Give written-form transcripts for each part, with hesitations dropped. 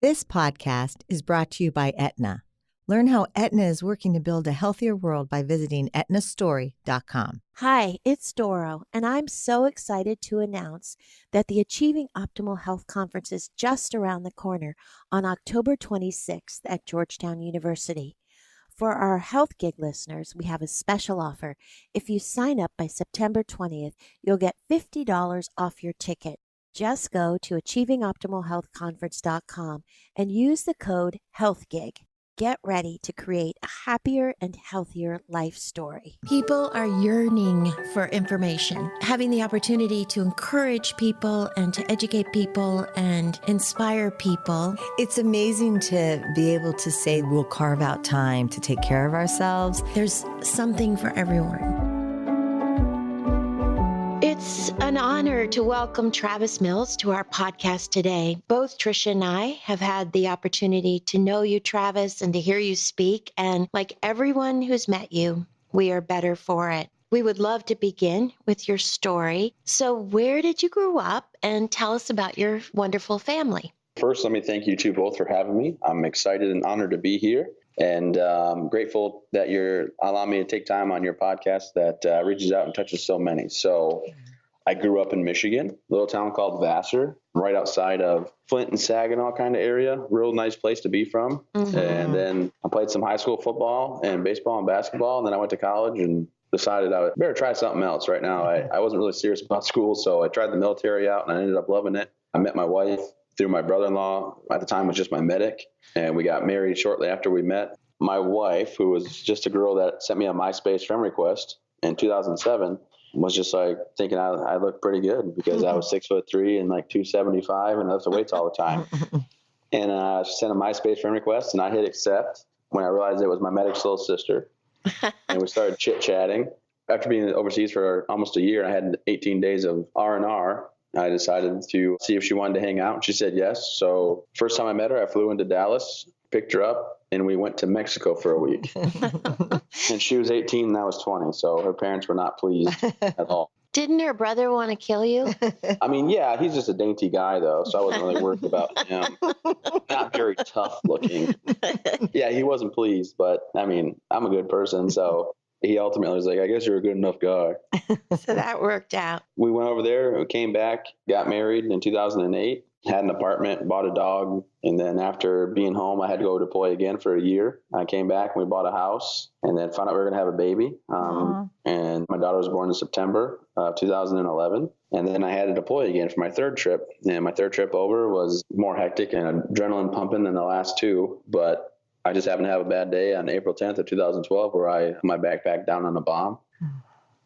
This podcast is brought to you by Aetna. Learn how Aetna is working to build a healthier world by visiting aetnastory.com. Hi, it's Doro, and I'm so excited to announce that the Achieving Optimal Health Conference is just around the corner on October 26th at Georgetown University. For our Health Gig listeners, we have a special offer. If you sign up by September 20th, you'll get $50 off your ticket. Just go to achievingoptimalhealthconference.com and use the code HealthGig. Get ready to create a happier and healthier life story. People are yearning for information, having the opportunity to encourage people and to educate people and inspire people. It's amazing to be able to say we'll carve out time to take care of ourselves. There's something for everyone. It's an honor to welcome Travis Mills to our podcast today. Both Tricia and I have had the opportunity to know you, Travis, and to hear you speak. And like everyone who's met you, we are better for it. We would love to begin with your story. So where did you grow up? And tell us about your wonderful family. First, let me thank you two both for having me. I'm excited and honored to be here. And I'm grateful that you're allowing me to take time on your podcast that reaches out and touches so many. So I grew up in Michigan, a little town called Vassar, right outside of Flint and Saginaw kind of area. Real nice place to be from. Mm-hmm. And then I played some high school football and baseball and basketball. And then I went to college and decided I better try something else. Right now, I wasn't really serious about school. So I tried the military out and I ended up loving it. I met my wife through my brother-in-law, at the time was just my medic, and we got married shortly after we met. My wife, who was just a girl that sent me a MySpace friend request in 2007, was just like thinking I looked pretty good because I was 6'3" and like 275 and I lifted weights all the time. And she sent a MySpace friend request and I hit accept when I realized it was my medic's little sister. And we started chit-chatting. After being overseas for almost a year, I had 18 days of R&R. I decided to see if she wanted to hang out. She said yes. So first time I met her, I flew into Dallas, picked her up, and we went to Mexico for a week. And she was 18 and I was 20. So her parents were not pleased at all. Didn't her brother want to kill you? I mean, yeah, he's just a dainty guy, though. So I wasn't really worried about him. Not very tough looking. Yeah, he wasn't pleased. But, I mean, I'm a good person. So he ultimately was like, I guess you're a good enough guy. So that worked out. We went over there, we came back, got married in 2008, had an apartment, bought a dog. And then after being home, I had to go deploy again for a year. I came back, we bought a house, and then found out we were going to have a baby. And my daughter was born in September of 2011. And then I had to deploy again for my third trip. And my third trip over was more hectic and adrenaline pumping than the last two. But I just happened to have a bad day on April 10th of 2012 where I put my backpack down on a bomb.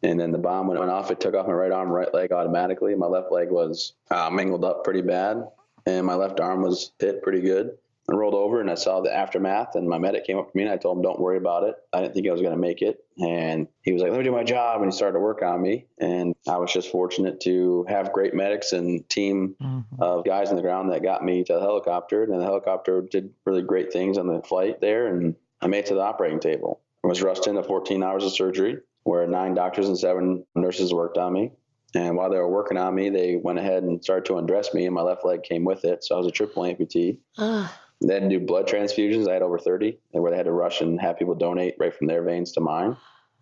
And then the bomb went off. It took off my right arm, right leg automatically. My left leg was mangled up pretty bad. And my left arm was hit pretty good. I rolled over and I saw the aftermath. And my medic came up to me and I told him, don't worry about it. I didn't think I was going to make it. And he was like, let me do my job. And he started to work on me. And I was just fortunate to have great medics and team of guys on the ground that got me to the helicopter. And the helicopter did really great things on the flight there. And I made it to the operating table. I was rushed into 14 hours of surgery where 9 doctors and 7 nurses worked on me. And while they were working on me, they went ahead and started to undress me, and my left leg came with it. So I was a triple amputee. They had to do blood transfusions. I had over 30, where they had to rush and have people donate right from their veins to mine.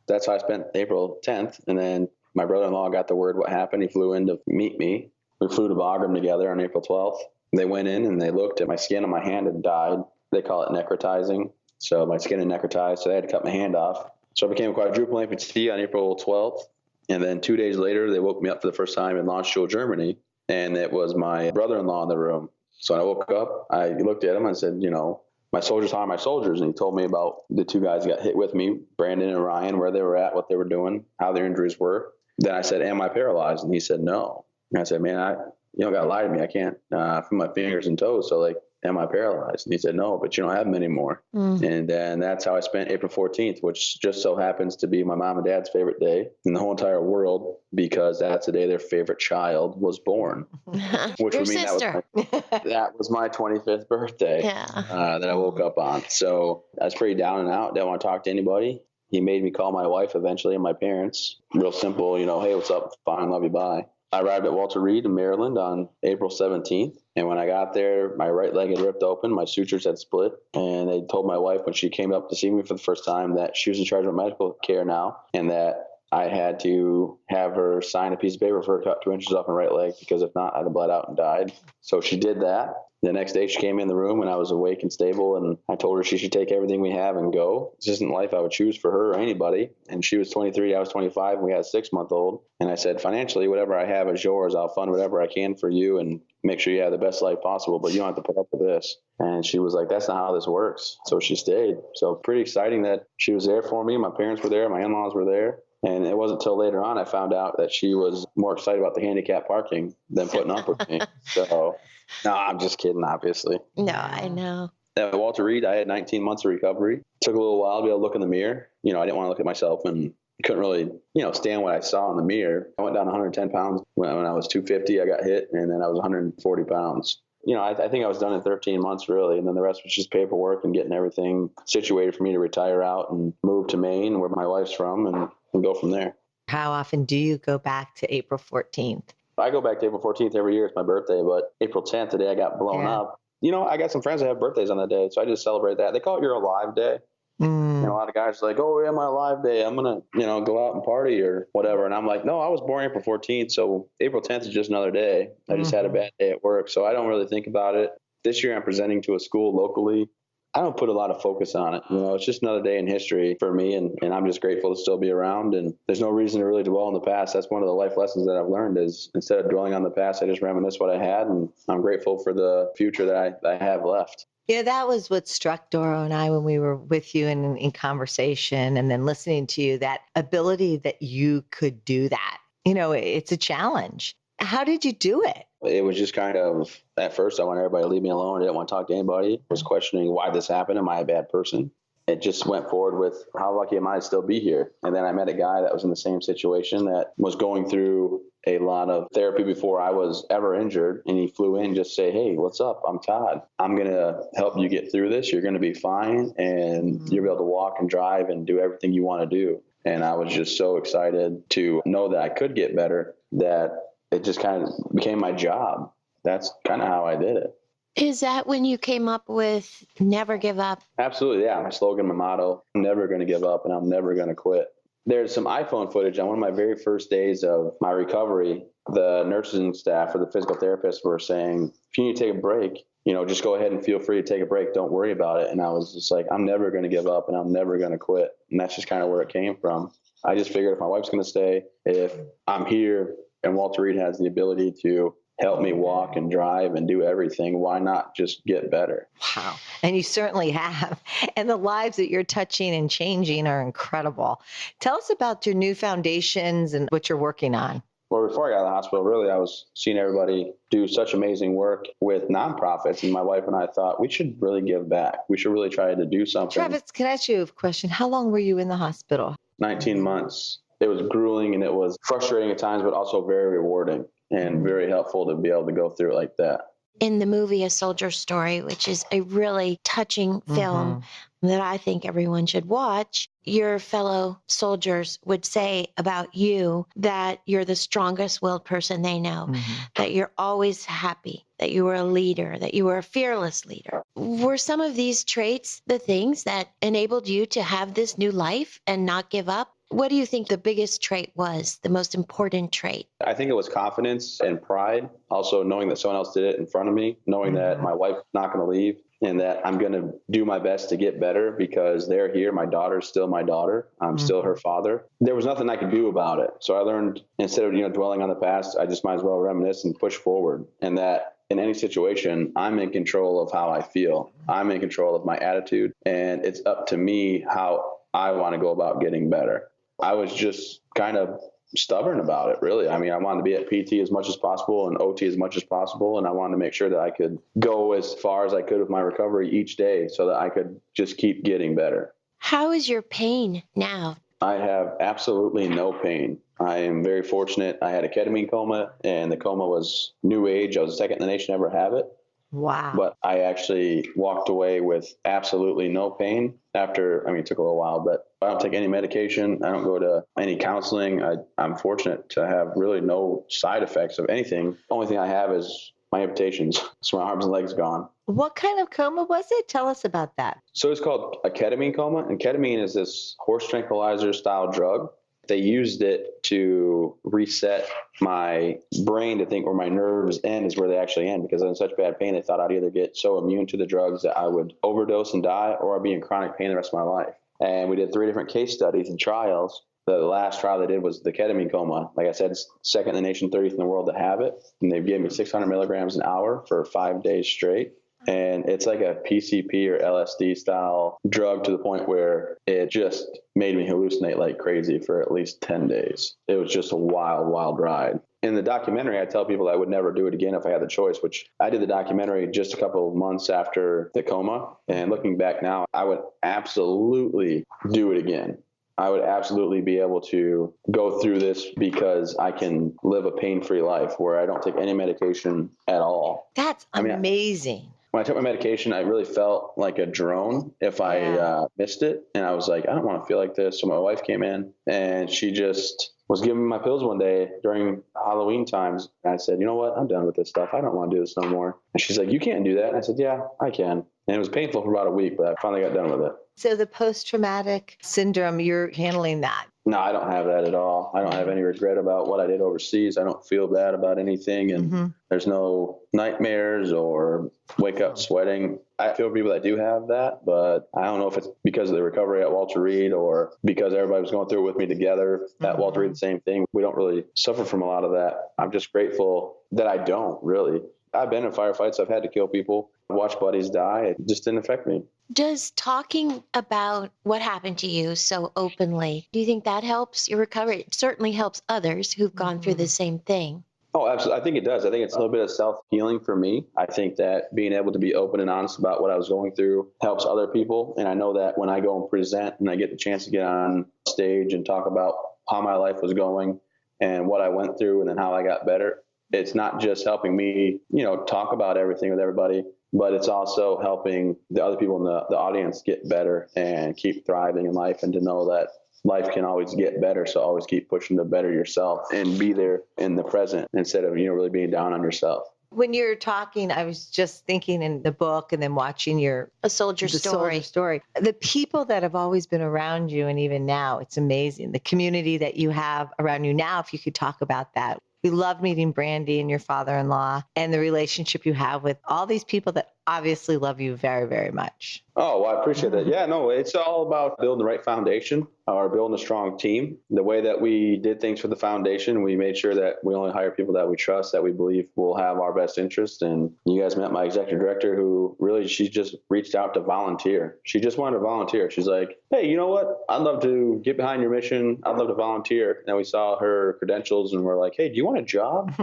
That's how I spent April 10th. And then my brother-in-law got the word what happened. He flew in to meet me. We flew to Bagram together on April 12th. They went in and they looked at my skin on my hand had died. They call it necrotizing. So my skin had necrotized, so they had to cut my hand off. So I became a quadruple amputee on April 12th. And then 2 days later, they woke me up for the first time in Landstuhl, Germany. And it was my brother-in-law in the room. So when I woke up, I looked at him and said, you know, my soldiers are my soldiers. And he told me about the 2 guys that got hit with me, Brandon and Ryan, where they were at, what they were doing, how their injuries were. Then I said, am I paralyzed? And he said, no. And I said, man, you don't got to lie to me. I can't feel my fingers and toes. So, like, am I paralyzed? And he said, no, but you don't have them anymore. And then that's how I spent April 14th, which just so happens to be my mom and dad's favorite day in the whole entire world, because that's the day their favorite child was born. Which Your would mean sister. that was my 25th birthday that I woke up on. So I was pretty down and out. Didn't want to talk to anybody. He made me call my wife eventually and my parents. Real simple, you know, hey, what's up? Fine, love you, bye. I arrived at Walter Reed in Maryland on April 17th. And when I got there, my right leg had ripped open, my sutures had split. And they told my wife when she came up to see me for the first time that she was in charge of medical care now, and that I had to have her sign a piece of paper for her to cut 2 inches off my right leg, because if not, I'd have bled out and died. So she did that. The next day she came in the room and I was awake and stable, and I told her she should take everything we have and go. This isn't life I would choose for her or anybody. And she was 23, I was 25, and we had a 6-month-old. And I said, financially, whatever I have is yours. I'll fund whatever I can for you and make sure you have the best life possible, but you don't have to put up with this. And she was like, that's not how this works. So she stayed. So pretty exciting that she was there for me. My parents were there. My in-laws were there. And it wasn't until later on I found out that she was more excited about the handicap parking than putting up with me. So, no, I'm just kidding, obviously. No, I know. At Walter Reed, I had 19 months of recovery. Took a little while to be able to look in the mirror. I didn't want to look at myself and couldn't really, stand what I saw in the mirror. I went down 110 pounds when I was 250. I got hit, and then I was 140 pounds. I think I was done in 13 months, really. And then the rest was just paperwork and getting everything situated for me to retire out and move to Maine, where my wife's from, and go from there. How often do you go back to April 14th? I go back to April 14th every year. It's my birthday, but April 10th, the day I got blown up, I got some friends that have birthdays on that day, so I just celebrate that. They call it your alive day. A lot of guys are like, oh, yeah, my alive day. I'm going to, go out and party or whatever. And I'm like, no, I was born April 14th, so April 10th is just another day. I just had a bad day at work, so I don't really think about it. This year I'm presenting to a school locally. I don't put a lot of focus on it. It's just another day in history for me, and I'm just grateful to still be around, and there's no reason to really dwell on the past. That's one of the life lessons that I've learned is instead of dwelling on the past, I just reminisce what I had, and I'm grateful for the future that I have left. Yeah, that was what struck Doro and I when we were with you in conversation and then listening to you, that ability that you could do that. It's a challenge. How did you do it? It was just kind of, at first, I wanted everybody to leave me alone. I didn't want to talk to anybody. I was questioning why this happened. Am I a bad person? It just went forward with how lucky am I to still be here? And then I met a guy that was in the same situation that was going through a lot of therapy before I was ever injured. And he flew in just to say, hey, what's up? I'm Todd. I'm going to help you get through this. You're going to be fine. And you'll be able to walk and drive and do everything you want to do. And I was just so excited to know that I could get better that it just kind of became my job. That's kind of how I did it. Is that when you came up with never give up? Absolutely, yeah. My slogan, my motto, I'm never going to give up and I'm never going to quit. There's some iPhone footage on one of my very first days of my recovery. The nursing staff or the physical therapists were saying, if you need to take a break, just go ahead and feel free to take a break. Don't worry about it. And I was just like, I'm never going to give up and I'm never going to quit. And that's just kind of where it came from. I just figured if my wife's going to stay, if I'm here and Walter Reed has the ability to help me walk and drive and do everything, why not just get better? Wow. And you certainly have. And the lives that you're touching and changing are incredible. Tell us about your new foundations and what you're working on. Well, before I got out of the hospital, really, I was seeing everybody do such amazing work with nonprofits. And my wife and I thought we should really give back. We should really try to do something. Travis, can I ask you a question? How long were you in the hospital? 19 months. It was grueling and it was frustrating at times, but also very rewarding and very helpful to be able to go through it like that. In the movie A Soldier's Story, which is a really touching film that I think everyone should watch, your fellow soldiers would say about you that you're the strongest willed person they know, that you're always happy, that you were a leader, that you were a fearless leader. Were some of these traits the things that enabled you to have this new life and not give up? What do you think the biggest trait was, the most important trait? I think it was confidence and pride. Also knowing that someone else did it in front of me, knowing that my wife's not going to leave and that I'm going to do my best to get better because they're here. My daughter's still my daughter. I'm still her father. There was nothing I could do about it. So I learned instead of, dwelling on the past, I just might as well reminisce and push forward. And that in any situation, I'm in control of how I feel. I'm in control of my attitude. And it's up to me how I want to go about getting better. I was just kind of stubborn about it, really. I mean, I wanted to be at PT as much as possible and OT as much as possible. And I wanted to make sure that I could go as far as I could with my recovery each day so that I could just keep getting better. How is your pain now? I have absolutely no pain. I am very fortunate. I had a ketamine coma and the coma was new age. I was the second in the nation to ever have it. Wow. But I actually walked away with absolutely no pain after, it took a little while, but I don't take any medication. I don't go to any counseling. I'm fortunate to have really no side effects of anything. Only thing I have is my amputations. So my arms and legs gone. What kind of coma was it? Tell us about that. So it's called a ketamine coma. And ketamine is this horse tranquilizer style drug. They used it to reset my brain to think where my nerves end is where they actually end, because I was in such bad pain, they thought I'd either get so immune to the drugs that I would overdose and die, or I'd be in chronic pain the rest of my life. And we did 3 different case studies and trials. The last trial they did was the ketamine coma. Like I said, it's second in the nation, 30th in the world to have it. And they gave me 600 milligrams an hour for 5 days straight. And it's like a PCP or LSD style drug to the point where it just made me hallucinate like crazy for at least 10 days. It was just a wild, wild ride. In the documentary, I tell people I would never do it again if I had the choice, which I did the documentary just a couple of months after the coma. And looking back now, I would absolutely do it again. I would absolutely be able to go through this because I can live a pain-free life where I don't take any medication at all. That's amazing. When I took my medication, I really felt like a drone if I missed it. And I was like, I don't want to feel like this. So my wife came in and she just was giving me my pills one day during Halloween times. And I said, you know what? I'm done with this stuff. I don't want to do this no more. And she's like, you can't do that. And I said, yeah, I can. And it was painful for about a week, but I finally got done with it. So the post-traumatic syndrome, you're handling that? No, I don't have that at all. I don't have any regret about what I did overseas. I don't feel bad about anything. And there's no nightmares or wake up sweating. I feel for people that do have that, but I don't know if it's because of the recovery at Walter Reed or because everybody was going through it with me together at Walter Reed, the same thing. We don't really suffer from a lot of that. I'm just grateful that I don't really. I've been in firefights. I've had to kill people, watch buddies die. It just didn't affect me. Does talking about what happened to you so openly, do you think that helps your recovery? It certainly helps others who've gone through the same thing. Oh, absolutely. I think it does. I think it's a little bit of self-healing for me. I think that being able to be open and honest about what I was going through helps other people. And I know that when I go and present and I get the chance to get on stage and talk about how my life was going and what I went through and then how I got better, it's not just helping me, talk about everything with everybody, but it's also helping the other people in the audience get better and keep thriving in life, and to know that life can always get better. So always keep pushing to better yourself and be there in the present instead of, really being down on yourself. When you're talking, I was just thinking in the book and then watching A Soldier Story. The people that have always been around you, and even now, it's amazing. The community that you have around you now, if you could talk about that. We love meeting Brandy and your father-in-law and the relationship you have with all these people that obviously love you very, very much. Oh, well, I appreciate that. Yeah, no, it's all about building the right foundation or building a strong team. The way that we did things for the foundation, we made sure that we only hire people that we trust, that we believe will have our best interest. And you guys met my executive director, who really, she just reached out to volunteer. She just wanted to volunteer. She's like, hey, you know what? I'd love to get behind your mission. I'd love to volunteer. And we saw her credentials and we're like, hey, do you want a job?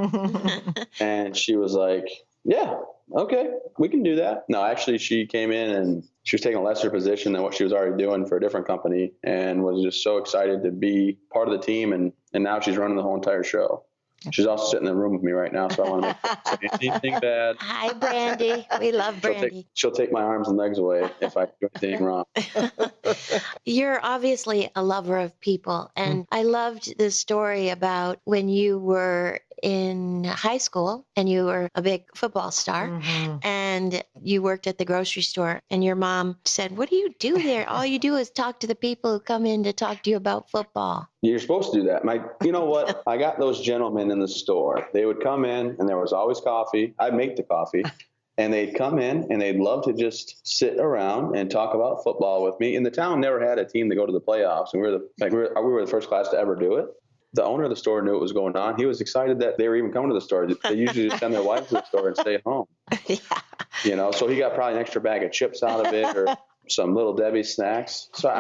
And she was like, yeah, okay, we can do that. No, actually, she came in and she was taking a lesser position than what she was already doing for a different company, and was just so excited to be part of the team. And now she's running the whole entire show. She's also sitting in the room with me right now, so I want to make sure anything bad. Hi, Brandy. We love Brandy. She'll take my arms and legs away if I do anything wrong. You're obviously a lover of people, and I loved the story about when you were in high school and you were a big football star and you worked at the grocery store, and your mom said, what do you do there? All you do is talk to the people who come in to talk to you about football. You're supposed to do that. You know what? I got those gentlemen in the store. They would come in and there was always coffee. I'd make the coffee. And they'd come in and they'd love to just sit around and talk about football with me. And the town never had a team to go to the playoffs. And we were the first class to ever do it. The owner of the store knew what was going on. He was excited that they were even coming to the store. They usually just send their wives to the store and stay home. Yeah. So he got probably an extra bag of chips out of it or some Little Debbie snacks. So, I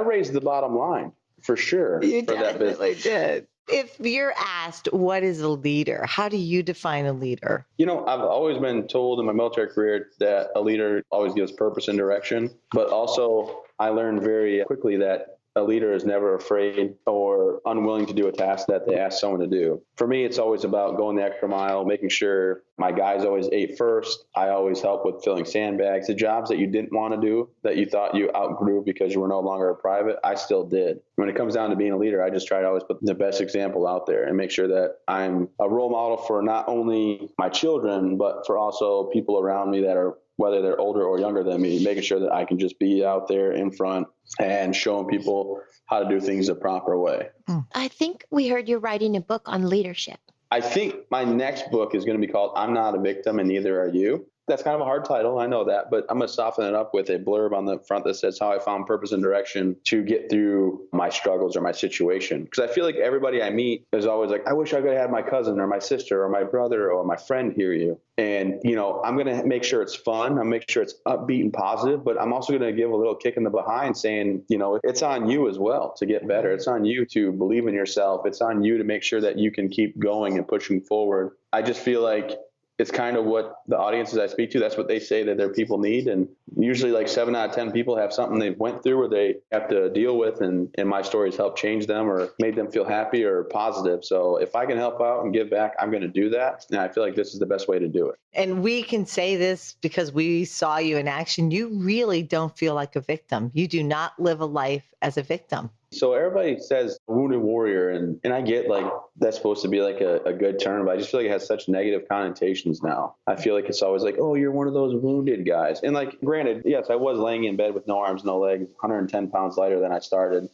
raised the bottom line for sure. You for that business. definitely did. If you're asked, what is a leader? How do you define a leader? I've always been told in my military career that a leader always gives purpose and direction. But also, I learned very quickly that a leader is never afraid or unwilling to do a task that they ask someone to do. For me, it's always about going the extra mile, making sure My guys always ate first. I always helped with filling sandbags. The jobs that you didn't want to do, that you thought you outgrew because you were no longer a private, I still did. When it comes down to being a leader, I just try to always put the best example out there and make sure that I'm a role model for not only my children, but for also people around me that are, whether they're older or younger than me, making sure that I can just be out there in front and showing people how to do things the proper way. I think we heard you're writing a book on leadership. I think my next book is going to be called I'm Not a Victim and Neither Are You. That's kind of a hard title, I know that, but I'm going to soften it up with a blurb on the front that says how I found purpose and direction to get through my struggles or my situation. Because I feel like everybody I meet is always like, I wish I could have had my cousin or my sister or my brother or my friend hear you. And, I'm going to make sure it's fun. I'm make sure it's upbeat and positive, but I'm also going to give a little kick in the behind saying, it's on you as well to get better. It's on you to believe in yourself. It's on you to make sure that you can keep going and pushing forward. I just feel like it's kind of what the audiences I speak to, that's what they say that their people need. And usually like 7 out of 10 people have something they've went through or they have to deal with. And my stories help change them or made them feel happy or positive. So if I can help out and give back, I'm going to do that. And I feel like this is the best way to do it. And we can say this because we saw you in action. You really don't feel like a victim. You do not live a life as a victim. So everybody says wounded warrior, and I get like that's supposed to be like a good term, but I just feel like it has such negative connotations now. I feel like it's always like, oh, you're one of those wounded guys. And like, granted, yes, I was laying in bed with no arms, no legs, 110 pounds lighter than I started,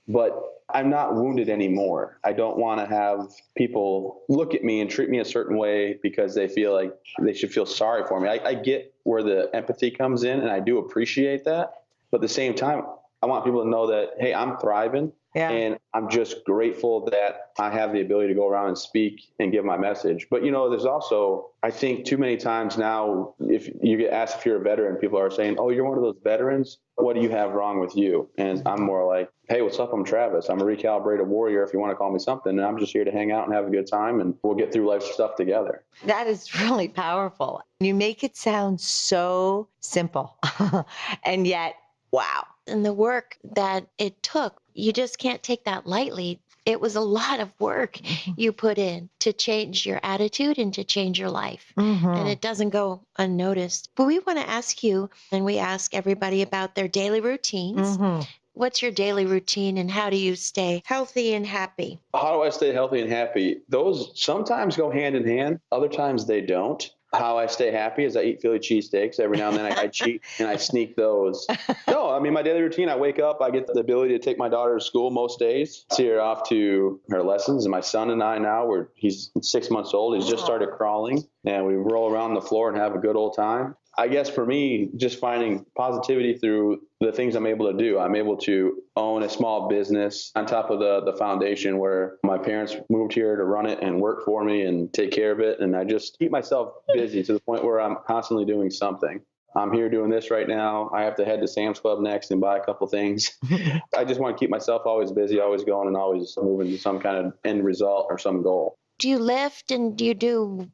but I'm not wounded anymore. I don't want to have people look at me and treat me a certain way because they feel like they should feel sorry for me. I get where the empathy comes in, and I do appreciate that. But at the same time, I want people to know that, hey, I'm thriving. Yeah. And I'm just grateful that I have the ability to go around and speak and give my message. But, there's also, I think too many times now, if you get asked if you're a veteran, people are saying, oh, you're one of those veterans. What do you have wrong with you? And I'm more like, hey, what's up? I'm Travis. I'm a recalibrated warrior, if you want to call me something. And I'm just here to hang out and have a good time, and we'll get through life stuff together. That is really powerful. You make it sound so simple. And yet, wow. And the work that it took, you just can't take that lightly. It was a lot of work you put in to change your attitude and to change your life. And it doesn't go unnoticed. But we want to ask you, and we ask everybody about their daily routines. What's your daily routine and how do you stay healthy and happy? How do I stay healthy and happy? Those sometimes go hand in hand. Other times they don't. How I stay happy is I eat Philly cheesesteaks. Every now and then I cheat and I sneak those. No, I mean, my daily routine, I wake up, I get the ability to take my daughter to school most days, see her off to her lessons. And my son and I now, he's 6 months old. He's just started crawling, and we roll around the floor and have a good old time. I guess for me, just finding positivity through the things I'm able to do. I'm able to own a small business on top of the foundation where my parents moved here to run it and work for me and take care of it. And I just keep myself busy to the point where I'm constantly doing something. I'm here doing this right now. I have to head to Sam's Club next and buy a couple things. I just want to keep myself always busy, always going, and always moving to some kind of end result or some goal. Do you lift and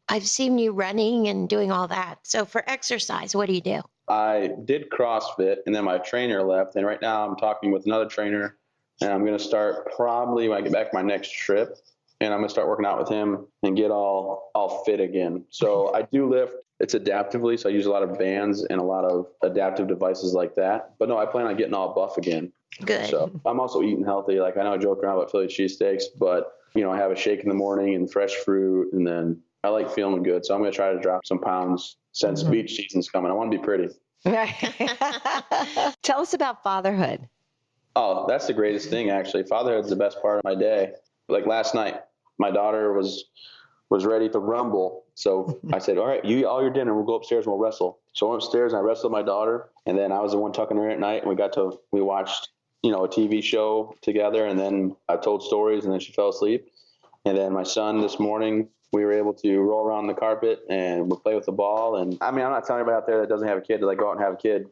I've seen you running and doing all that. So for exercise, what do you do? I did CrossFit, and then my trainer left. And right now I'm talking with another trainer, and I'm going to start probably when I get back my next trip, and I'm going to start working out with him and get all fit again. So I do lift. It's adaptively. So I use a lot of bands and a lot of adaptive devices like that. But no, I plan on getting all buff again. Good. So I'm also eating healthy. Like I know I joke around about Philly cheesesteaks, but I have a shake in the morning and fresh fruit, and then I like feeling good. So I'm going to try to drop some pounds since beach season's coming. I want to be pretty. Right. Tell us about fatherhood. Oh, that's the greatest thing, actually. Fatherhood's the best part of my day. Like last night, my daughter was ready to rumble. So I said, all right, you eat all your dinner. We'll go upstairs and we'll wrestle. So I went upstairs and I wrestled my daughter. And then I was the one tucking her at night. And we watched, a TV show together. And then I told stories, and then she fell asleep. And then my son this morning, we were able to roll around the carpet and we'll play with the ball. And I mean, I'm not telling anybody out there that doesn't have a kid to go out and have a kid,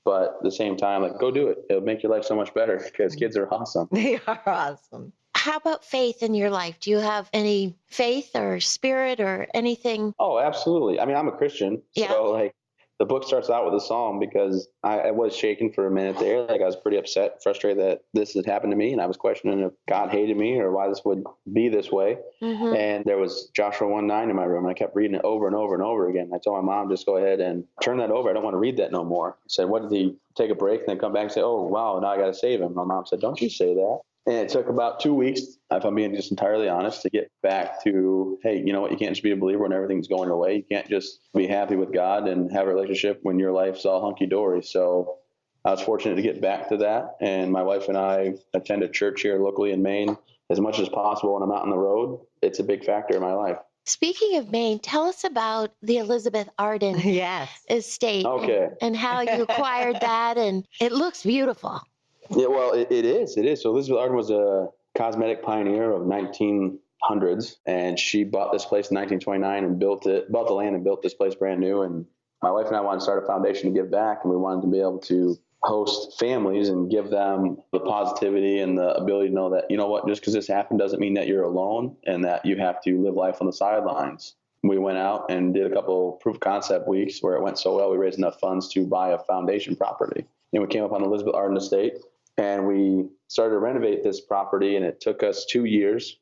but at the same time, go do it. It'll make your life so much better because kids are awesome. They are awesome. How about faith in your life? Do you have any faith or spirit or anything? Oh, absolutely. I mean, I'm a Christian. Yeah. So the book starts out with a psalm because I was shaken for a minute there. Like I was pretty upset, frustrated that this had happened to me. And I was questioning if God hated me or why this would be this way. Mm-hmm. And there was Joshua 1:9 in my room. And I kept reading it over and over and over again. I told my mom, just go ahead and turn that over. I don't want to read that no more. I said, what did he take a break and then come back and say, oh, wow, now I got to save him. My mom said, don't you say that. And it took about 2 weeks, if I'm being just entirely honest, to get back to, hey, you know what? You can't just be a believer when everything's going your way. You can't just be happy with God and have a relationship when your life's all hunky-dory. So I was fortunate to get back to that. And my wife and I attend a church here locally in Maine as much as possible when I'm out on the road. It's a big factor in my life. Speaking of Maine, tell us about the Elizabeth Arden Yes. estate. Okay. And how you acquired that. And it looks beautiful. Yeah, well, it is. It is. So Elizabeth Arden was a cosmetic pioneer of 1900s, and she bought this place in 1929 and bought the land and built this place brand new. And my wife and I wanted to start a foundation to give back, and we wanted to be able to host families and give them the positivity and the ability to know that, you know what, just because this happened doesn't mean that you're alone and that you have to live life on the sidelines. We went out and did a couple proof of concept weeks where it went so well, we raised enough funds to buy a foundation property. And we came up on the Elizabeth Arden estate. And we started to renovate this property, and it took us 2 years.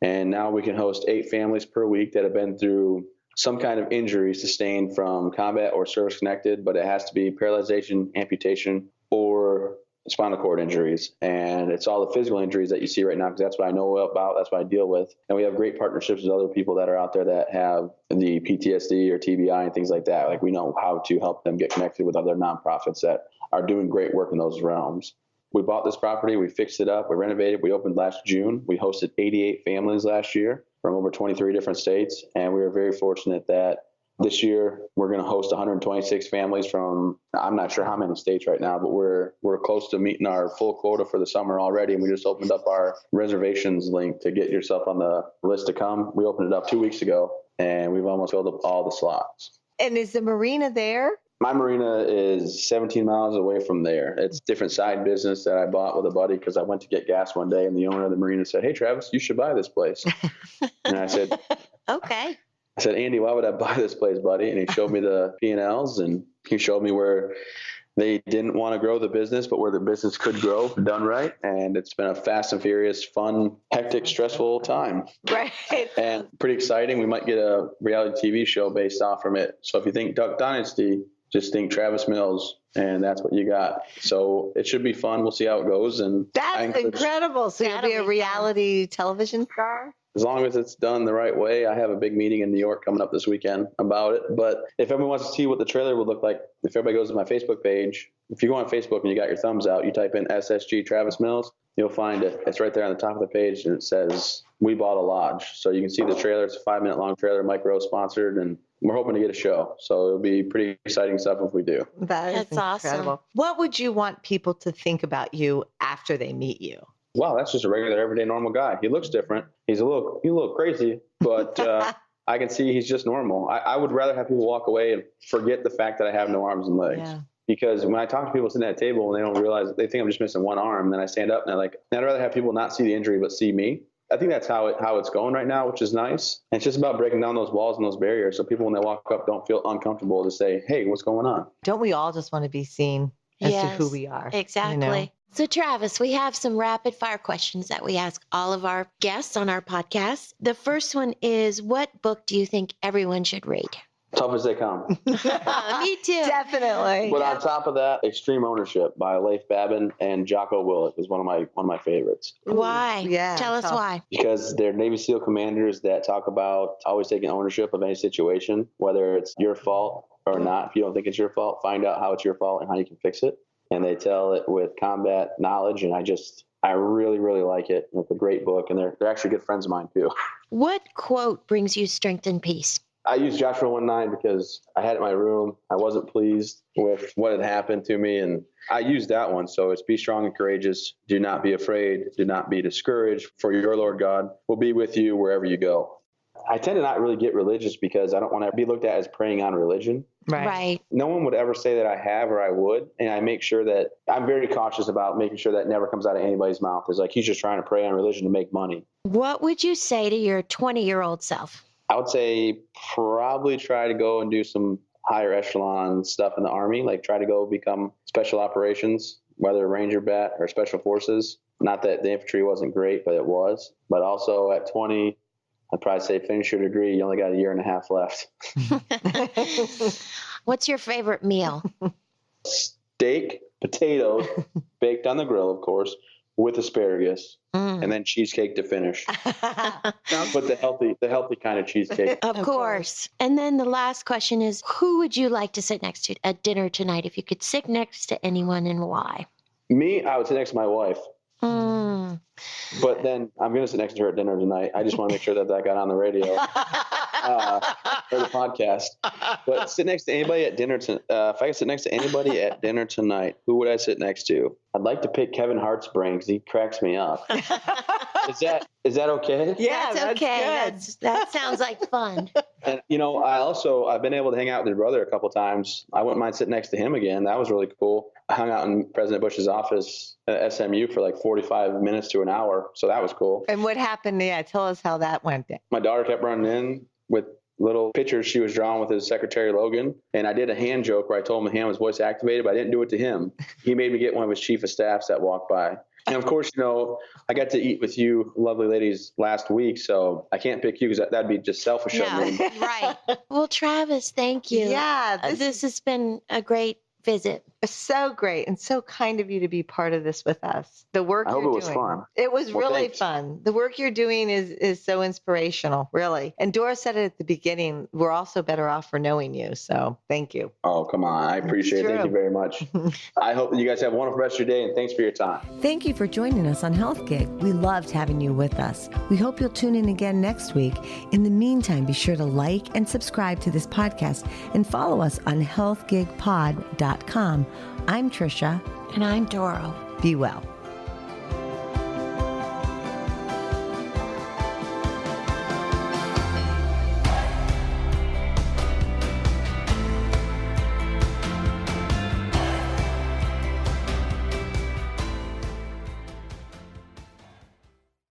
And now we can host 8 families per week that have been through some kind of injury sustained from combat or service connected, but it has to be paralyzation, amputation, or spinal cord injuries. And it's all the physical injuries that you see right now, because that's what I know about, that's what I deal with. And we have great partnerships with other people that are out there that have the PTSD or TBI and things like that. Like we know how to help them get connected with other nonprofits that are doing great work in those realms. We bought this property, we fixed it up, we renovated, we opened last June. We hosted 88 families last year from over 23 different states. And we were very fortunate that this year we're going to host 126 families from, I'm not sure how many states right now, but we're close to meeting our full quota for the summer already. And we just opened up our reservations link to get yourself on the list to come. We opened it up 2 weeks ago, and we've almost filled up all the slots. And is the marina there? My marina is 17 miles away from there. It's a different side business that I bought with a buddy because I went to get gas one day, and the owner of the marina said, hey, Travis, you should buy this place. And I said, Okay. I said, Andy, why would I buy this place, buddy? And he showed me the P&Ls, and he showed me where they didn't want to grow the business, but where the business could grow done right. And it's been a fast and furious, fun, hectic, stressful time. Right. And pretty exciting. We might get a reality TV show based off from it. So if you think Duck Dynasty, just think Travis Mills, and that's what you got. So it should be fun. We'll see how it goes. And That's incredible. So you'll be a reality television star? As long as it's done the right way. I have a big meeting in New York coming up this weekend about it. But if everyone wants to see what the trailer would look like, if everybody goes to my Facebook page, if you go on Facebook and you got your thumbs out, you type in SSG Travis Mills, you'll find it. It's right there on the top of the page, and it says, We Bought a Lodge. So you can see the trailer. It's a 5-minute long trailer, Mike Rose sponsored, and we're hoping to get a show. So it'll be pretty exciting stuff if we do. That's incredible. Awesome. What would you want people to think about you after they meet you? Wow, that's just a regular, everyday, normal guy. He looks different. He's a little crazy, but I can see he's just normal. I would rather have people walk away and forget the fact that I have no arms and legs. Yeah. Because when I talk to people sitting at a table and they don't realize, they think I'm just missing one arm, and then I stand up and they're like, I'd rather have people not see the injury but see me. I think that's how it's going right now, which is nice. And it's just about breaking down those walls and those barriers so people, when they walk up, don't feel uncomfortable to say, hey, what's going on? Don't we all just want to be seen as to who we are? Exactly. You know? So, Travis, we have some rapid fire questions that we ask all of our guests on our podcast. The first one is, what book do you think everyone should read? Tough as They Come. Me too. Definitely. But on top of that, Extreme Ownership by Leif Babin and Jocko Willett is one of my favorites. Why? Yeah. Tell us why. Because they're Navy SEAL commanders that talk about always taking ownership of any situation, whether it's your fault or not. If you don't think it's your fault, find out how it's your fault and how you can fix it. And they tell it with combat knowledge, and I really, really like it. It's a great book, and they're actually good friends of mine too. What quote brings you strength and peace? I used Joshua 1:9 because I had it in my room. I wasn't pleased with what had happened to me, and I used that one. So it's be strong and courageous. Do not be afraid. Do not be discouraged, for your Lord God will be with you wherever you go. I tend to not really get religious because I don't want to be looked at as preying on religion. Right. No one would ever say that I have or I would. And I make sure that I'm very cautious about making sure that never comes out of anybody's mouth. It's like he's just trying to prey on religion to make money. What would you say to your 20-year-old self? I would say probably try to go and do some higher echelon stuff in the Army, like try to go become special operations, whether Ranger Bat or Special Forces. Not that the infantry wasn't great, but it was. But also at 20, I'd probably say finish your degree. You only got a year and a half left. What's your favorite meal? Steak, potatoes, baked on the grill, of course, with asparagus, and then cheesecake to finish. But the healthy kind of cheesecake. Of course. And then the last question is, who would you like to sit next to at dinner tonight if you could sit next to anyone, and why? Me, I would sit next to my wife. But then I'm going to sit next to her at dinner tonight. I just want to make sure that got on the radio or the podcast. But sit next to anybody at dinner. If I could sit next to anybody at dinner tonight, who would I sit next to? I'd like to pick Kevin Hart's brain because he cracks me up. Is that okay? Yeah, that's okay. That sounds like fun. And I've been able to hang out with your brother a couple times. I wouldn't mind sitting next to him again. That was really cool. I hung out in President Bush's office at SMU for like 45 minutes to an hour. So that was cool. And what happened? Yeah, tell us how that went. My daughter kept running in with little pictures she was drawing with his secretary, Logan. And I did a hand joke where I told him the hand was voice activated, but I didn't do it to him. He made me get one of his chief of staffs that walked by. And of course, I got to eat with you lovely ladies last week, so I can't pick you because that'd be just selfish of me. Right. Well, Travis, thank you. Yeah. This has been a great visit. So great and so kind of you to be part of this with us. The work you're doing. I hope it was fun. It was really thanks. fun. The work you're doing is so inspirational, really. And Dora said it at the beginning, we're also better off for knowing you. So thank you. Oh, come on. I appreciate it. Thank you very much. I hope that you guys have a wonderful rest of your day, and thanks for your time. Thank you for joining us on Health Gig. We loved having you with us. We hope you'll tune in again next week. In the meantime, be sure to like and subscribe to this podcast and follow us on healthgigpod.com. I'm Tricia. And I'm Doro. Be well.